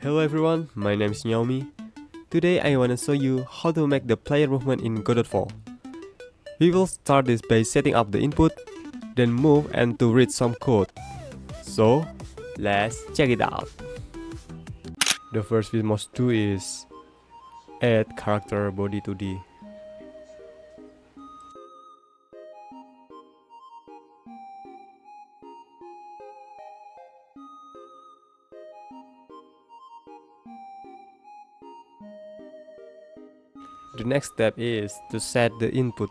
Hello everyone, my name is Xiaomi. Today I wanna show you how to make the player movement in Godot 4. We will start this by setting up the input, then move and to read some code. So, let's check it out. The first we must do is add character body 2D. The next step is to set the input.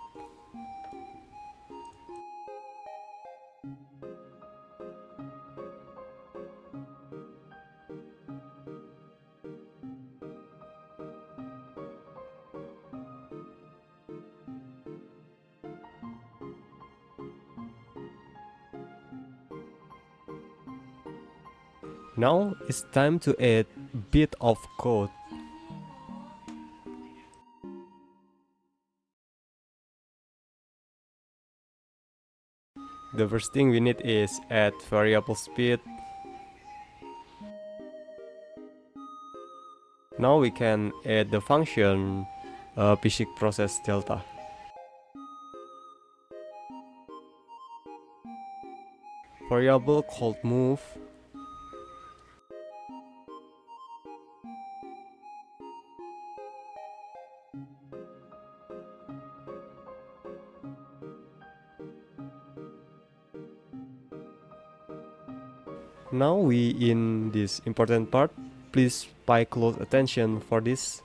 Now it's time to add a bit of code. The first thing we need is add variable speed. Now we can add the function basic process delta. Variable called move. Now we in this important part. Please pay close attention for this.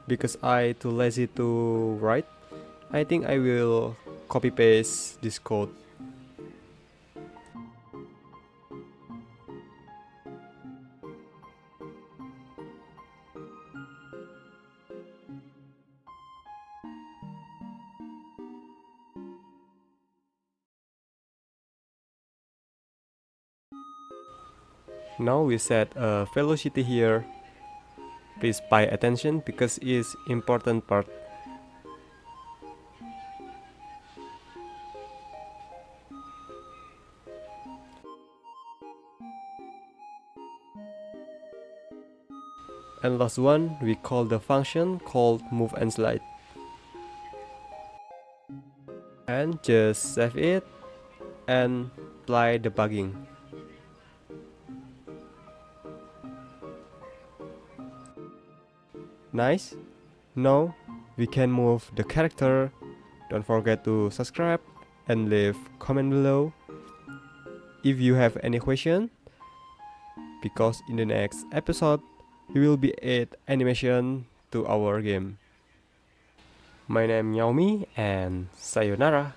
Because I too lazy to write, I think I will copy paste this code. Now we set a velocity here. Please pay attention because it's important part. And last one, we call the function called move and slide. And just save it and apply debugging. Nice. Now we can move the character. Don't forget to subscribe and leave comment below if you have any question, because in the next episode we will be add animation to our game. My name is Xiaomi and sayonara.